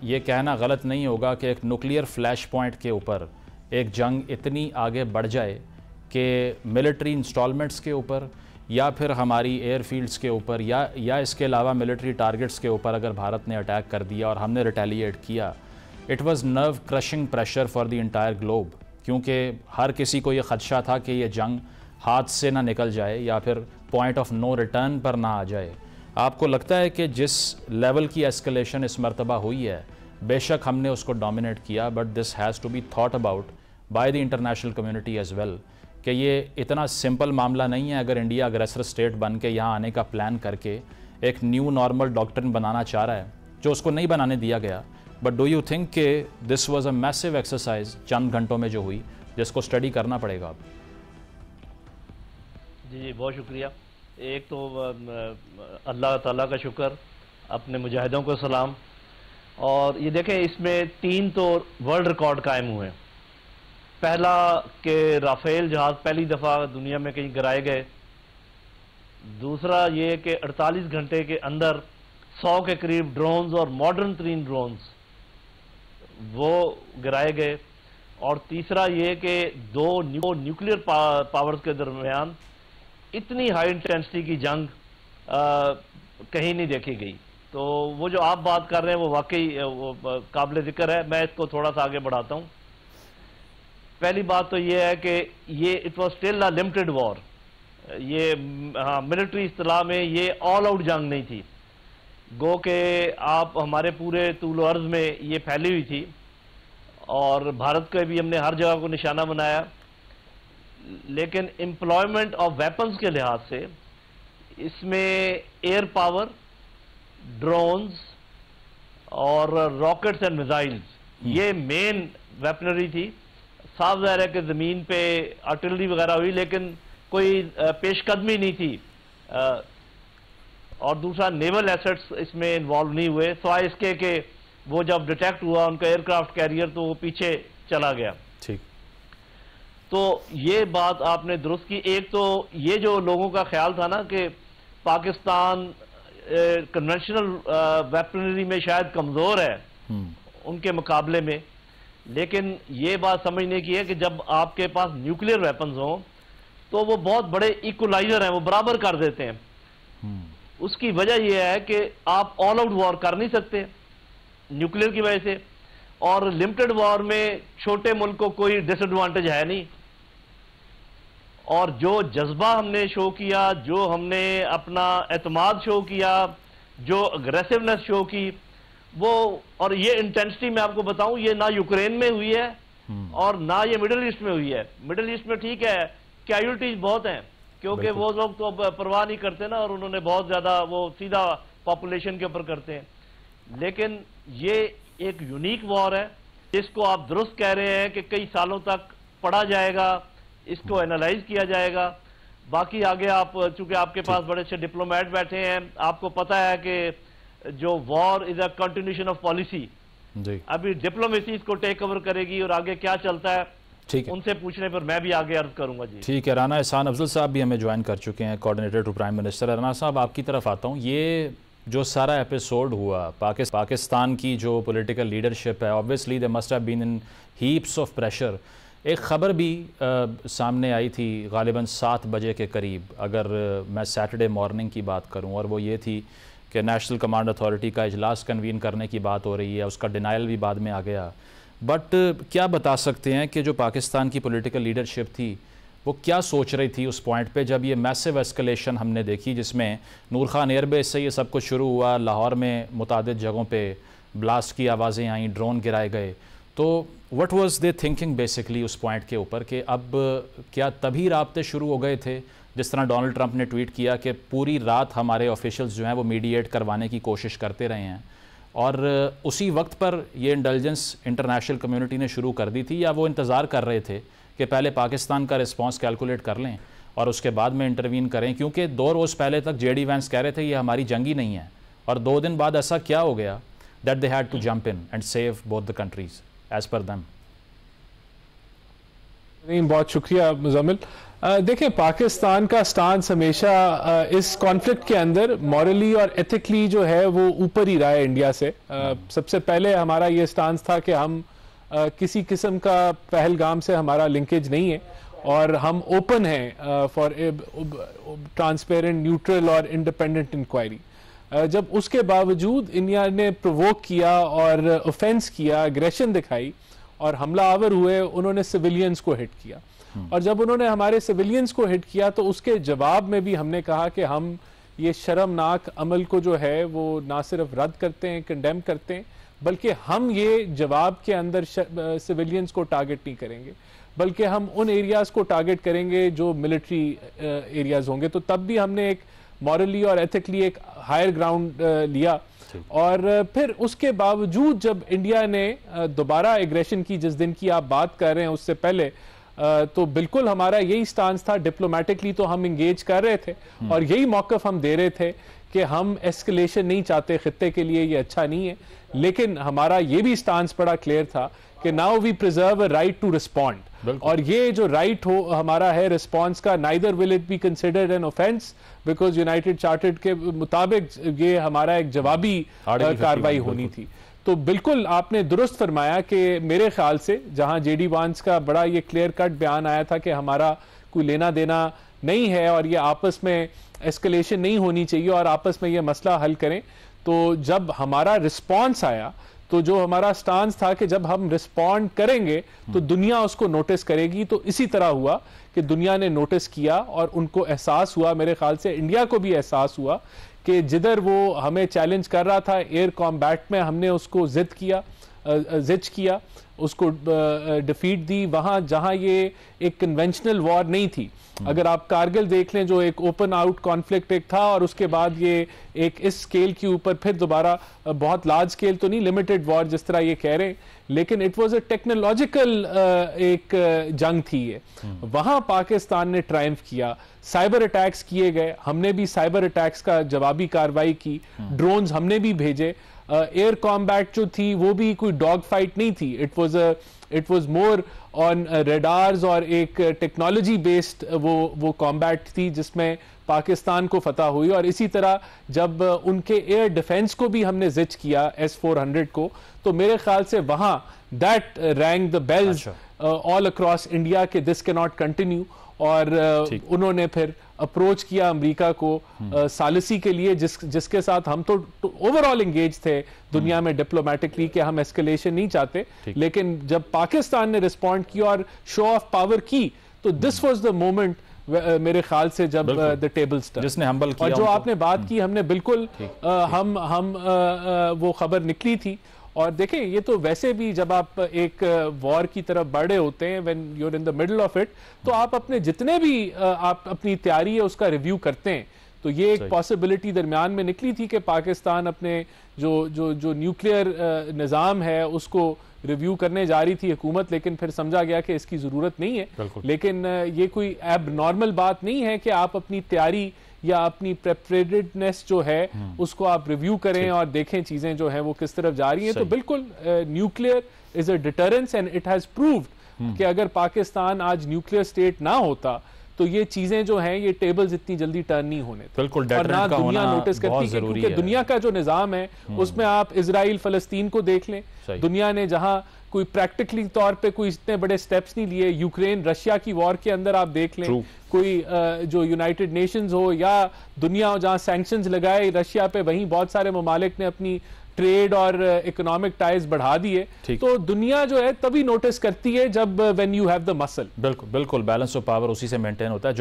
ये कहना गलत नहीं होगा कि एक न्यूक्लियर फ्लैश पॉइंट के ऊपर एक जंग इतनी आगे बढ़ जाए कि मिलिट्री इंस्टॉलमेंट्स के ऊपर या फिर हमारी एयरफील्ड्स के ऊपर या इसके अलावा मिलिट्री टारगेट्स के ऊपर अगर भारत ने अटैक कर दिया और हमने रिटेलिएट किया, it was nerve crushing pressure for the entire globe, क्योंकि हर किसी को ये ख़दशा था कि ये जंग हाथ से ना निकल जाए या फिर पॉइंट ऑफ नो रिटर्न पर ना आ जाए। आपको लगता है कि जिस लेवल की एस्केलेशन इस मरतबा हुई है, बेशक हमने उसको डोमिनेट किया, but this has to be thought about by the international community as well कि ये इतना सिंपल मामला नहीं है। अगर इंडिया अग्रेसर स्टेट बन के यहाँ आने का प्लान करके एक न्यू नॉर्मल डॉक्ट्रिन बनाना चाह रहा है जो उसको नहीं बनाने दिया गया, बट डू यू थिंक कि this was a massive exercise चंद घंटों में जो हुई, जिसको स्टडी करना पड़ेगा अब? जी बहुत शुक्रिया। एक तो अल्लाह ताला का शुक्र, अपने मुजाहिदों को सलाम। और ये देखें, इसमें 3 तो वर्ल्ड रिकॉर्ड कायम हुए। पहला कि राफेल जहाज पहली दफ़ा दुनिया में कहीं गिराए गए। दूसरा ये कि 48 घंटे के अंदर 100 के करीब ड्रोन्स और मॉडर्न तरीन ड्रोन्स वो गिराए गए। और तीसरा ये कि 2 न्यूक्लियर पावर्स के दरमियान इतनी हाई इंटेंसिटी की जंग कहीं नहीं देखी गई। तो वो जो आप बात कर रहे हैं वो वाकई काबिल जिक्र है। मैं इसको थोड़ा सा आगे बढ़ाता हूँ। पहली बात तो ये है कि ये it was still a limited war. ये मिलिट्री इस्तिलाह में ये ऑल आउट जंग नहीं थी, गो के आप हमारे पूरे तूल अर्ज में ये फैली हुई थी और भारत का भी हमने हर जगह को निशाना बनाया। लेकिन एम्प्लॉयमेंट ऑफ वेपन्स के लिहाज से इसमें एयर पावर, ड्रोन्स और रॉकेट्स एंड मिसाइल्स ये मेन वेपनरी थी। साफ ज़ाहिर है कि ज़मीन पे आर्टिलरी वगैरह हुई, लेकिन कोई पेशकदमी नहीं थी। और दूसरा नेवल एसेट्स इसमें इन्वॉल्व नहीं हुए, सवाए इसके कि वो जब डिटेक्ट हुआ उनका एयरक्राफ्ट कैरियर तो वो पीछे चला गया। ठीक। तो ये बात आपने दुरुस्त की। एक तो ये जो लोगों का ख्याल था ना कि पाकिस्तान कन्वेंशनल वेपनरी में शायद कमज़ोर है उनके मुकाबले में, लेकिन ये बात समझने की है कि जब आपके पास न्यूक्लियर वेपन्स हों तो वो बहुत बड़े इक्वलाइजर हैं, वो बराबर कर देते हैं। उसकी वजह यह है कि आप ऑल आउट वॉर कर नहीं सकते न्यूक्लियर की वजह से, और लिमिटेड वॉर में छोटे मुल्क को कोई डिसएडवांटेज है नहीं। और जो जज्बा हमने शो किया, जो हमने अपना एतमाद शो किया, जो अग्रेसिवनेस शो की, वो और ये इंटेंसिटी मैं आपको बताऊं, ये ना यूक्रेन में हुई है और ना ये मिडिल ईस्ट में हुई है। मिडिल ईस्ट में ठीक है कैजुअल्टीज बहुत हैं, क्योंकि वो लोग तो परवाह नहीं करते ना, और उन्होंने बहुत ज्यादा वो सीधा पॉपुलेशन के ऊपर करते हैं। लेकिन ये एक यूनिक वॉर है जिसको आप दुरुस्त कह रहे हैं कि कई सालों तक पढ़ा जाएगा, इसको एनालाइज किया जाएगा। बाकी आगे आप, चूंकि आपके पास बड़े अच्छे डिप्लोमेट बैठे हैं, आपको पता है कि जो war is a continuation of policy. अभी डिप्लोमेसी इसको टेक ओवर करेगी और आगे क्या चलता है ठीक है, उनसे पूछने पर मैं भी आगे अर्ज करूंगा। जी ठीक है। राना एहसान अफजल साहब भी हमें ज्वाइन कर चुके हैं, coordinator to prime minister. Rana साहब, आपकी तरफ आता हूँ। ये जो सारा एपिसोड हुआ, पाकिस्तान की जो पॉलिटिकल लीडरशिप है, obviously they must have been in heaps of pressure. एक ख़बर भी सामने आई थी गालिबन 7 बजे के करीब, अगर मैं सैटरडे मॉर्निंग की बात करूं, और वो ये थी कि नेशनल कमांड अथॉरिटी का इजलास कन्वीन करने की बात हो रही है। उसका डिनाइल भी बाद में आ गया। बट क्या बता सकते हैं कि जो पाकिस्तान की पॉलिटिकल लीडरशिप थी वो क्या सोच रही थी उस पॉइंट पे जब ये मैसिव एस्केलेशन हमने देखी, जिसमें नूर खान एयरबेस से ये सब कुछ शुरू हुआ, लाहौर में मुतादिद जगहों पे ब्लास्ट की आवाज़ें आईं, ड्रोन गिराए गए। तो what was they thinking basically उस पॉइंट के ऊपर कि अब क्या तभी राब्ते शुरू हो गए थे, जिस तरह डोनाल्ड ट्रंप ने ट्वीट किया कि पूरी रात हमारे ऑफिशियल्स जो हैं वो मीडिएट करवाने की कोशिश करते रहे हैं, और उसी वक्त पर ये इंटेलिजेंस इंटरनेशनल कम्युनिटी ने शुरू कर दी थी, या वो इंतज़ार कर रहे थे कि पहले पाकिस्तान का रिस्पांस कैलकुलेट कर लें और उसके बाद में इंटरवीन करें? क्योंकि 2 रोज़ पहले तक जेडी वैंस कह रहे थे ये हमारी जंगी नहीं है, और 2 दिन बाद ऐसा क्या हो गया that they had to jump in and save both the countries as per them? बहुत शुक्रिया मुज़म्मिल। देखिए, पाकिस्तान का स्टांस हमेशा इस कॉन्फ्लिक्ट के अंदर मॉरली और एथिकली जो है वो ऊपर ही रहा है इंडिया से। सबसे पहले हमारा ये स्टांस था कि हम किसी किस्म का पहलगाम से हमारा लिंकेज नहीं है और हम ओपन हैं फॉर ट्रांसपेरेंट, न्यूट्रल और इंडिपेंडेंट इंक्वायरी। जब उसके बावजूद इंडिया ने प्रोवोक किया और ऑफेंस किया, एग्रेशन दिखाई और हमलावर हुए, उन्होंने सिविलियंस को हिट किया। और जब उन्होंने हमारे सिविलियंस को हिट किया तो उसके जवाब में भी हमने कहा कि हम ये शर्मनाक अमल को जो है वो ना सिर्फ रद्द करते हैं, कंडेम करते हैं, बल्कि हम ये जवाब के अंदर सिविलियंस को टारगेट नहीं करेंगे, बल्कि हम उन एरियाज को टारगेट करेंगे जो मिलिट्री एरियाज होंगे। तो तब भी हमने एक मॉरली और एथिकली एक हायर ग्राउंड लिया। और फिर उसके बावजूद जब इंडिया ने दोबारा एग्रेशन की, जिस दिन की आप बात कर रहे हैं उससे पहले, तो बिल्कुल हमारा यही स्टांस था। डिप्लोमेटिकली तो हम इंगेज कर रहे थे और यही मौकफ हम दे रहे थे कि हम एस्केलेशन नहीं चाहते, खित्ते के लिए ये अच्छा नहीं है। लेकिन हमारा ये भी स्टांस बड़ा क्लियर था कि now we preserve a right to respond, और ये जो राइट हो हमारा है रिस्पॉन्स का, neither will it be considered an offence because united chartered के मुताबिक ये हमारा एक जवाबी कार्रवाई होनी थी। तो बिल्कुल आपने दुरुस्त फरमाया कि मेरे ख्याल से जहां जेडी वांस का बड़ा ये क्लियर कट बयान आया था कि हमारा कोई लेना देना नहीं है और ये आपस में एस्केलेशन नहीं होनी चाहिए और आपस में ये मसला हल करें, तो जब हमारा रिस्पॉन्स आया तो जो हमारा स्टांस था कि जब हम रिस्पॉन्ड करेंगे तो दुनिया उसको नोटिस करेगी। तो इसी तरह हुआ कि दुनिया ने नोटिस किया और उनको एहसास हुआ, मेरे ख्याल से इंडिया को भी एहसास हुआ कि जिधर वो हमें चैलेंज कर रहा था एयर कॉम्बैट में, हमने उसको जिद किया, उसको डिफीट दी। वहां जहां ये एक कन्वेंशनल वॉर नहीं थी, अगर आप कारगिल देख लें जो एक ओपन आउट कॉन्फ्लिक्ट एक था और उसके बाद ये एक इस स्केल के ऊपर फिर दोबारा बहुत लार्ज स्केल तो नहीं, लिमिटेड वॉर जिस तरह ये कह रहे हैं, लेकिन इट वाज अ टेक्नोलॉजिकल एक जंग थी ये। वहां पाकिस्तान ने ट्रायम्फ किया, साइबर अटैक्स किए गए, हमने भी साइबर अटैक्स का जवाबी कार्रवाई की, ड्रोन्स हमने भी भेजे। एयर कॉम्बैट जो थी वो भी कोई डॉग फाइट नहीं थी, it was more on radars और एक टेक्नोलॉजी बेस्ड वो कॉम्बैट थी जिसमें पाकिस्तान को फतह हुई। और इसी तरह जब उनके एयर डिफेंस को भी हमने जिच किया S-400 को, तो मेरे ख्याल से वहां that rang the bells all across India के दिस कैन नॉट कंटिन्यू। और उन्होंने फिर अप्रोच किया अमेरिका को सालिसी के लिए, जिसके साथ हम तो ओवरऑल एंगेज थे दुनिया में डिप्लोमेटिकली कि हम एस्केलेशन नहीं चाहते। लेकिन जब पाकिस्तान ने रिस्पॉन्ड किया और शो ऑफ पावर की, तो दिस वाज द मोमेंट मेरे ख्याल से जब द टेबल टर्न, जिसने हम्बल किया। और जो आपने बात की हमने बिल्कुल हम वो खबर निकली थी। और देखें, ये तो वैसे भी जब आप एक वॉर की तरफ बढ़ रहे होते हैं, when you are in the middle of it, तो आप अपने जितने भी आप अपनी तैयारी है उसका रिव्यू करते हैं। तो ये एक पॉसिबिलिटी दरमियान में निकली थी कि पाकिस्तान अपने जो न्यूक्लियर निज़ाम है उसको रिव्यू करने जा रही थी हुकूमत, लेकिन फिर समझा गया कि इसकी ज़रूरत नहीं है। लेकिन ये कोई एब नॉर्मल बात नहीं है कि आप अपनी तैयारी या अपनी प्रेपरेटेडनेस जो है उसको आप रिव्यू करें और देखें चीजें जो हैं वो किस तरफ जा रही हैं। तो बिल्कुल nuclear is a deterrence and it has proved कि अगर पाकिस्तान आज न्यूक्लियर स्टेट ना होता तो ये चीजें जो हैं ये टेबल्स इतनी जल्दी टर्न नहीं होने थे। बिल्कुल, और ना दुनिया नोटिस करती, क्योंकि दुनिया का जो निजाम है उसमें आप इजराइल फलस्तीन को देख लें, दुनिया ने जहां कोई प्रैक्टिकली तौर पे कोई इतने बड़े स्टेप्स नहीं लिए। यूक्रेन रशिया की वॉर के अंदर आप देख लें, कोई जो यूनाइटेड नेशंस हो या दुनिया जहां सैंक्शंस लगाए रशिया पे, वहीं बहुत सारे ममालिक ने अपनी ट्रेड और इकोनॉमिक टाइज बढ़ा दिए। तो दुनिया जो है तभी नोटिस करती है जब when you have the muscle. बिल्कुल, बैलेंस ऑफ पावर उसी से मेंटेन होता है।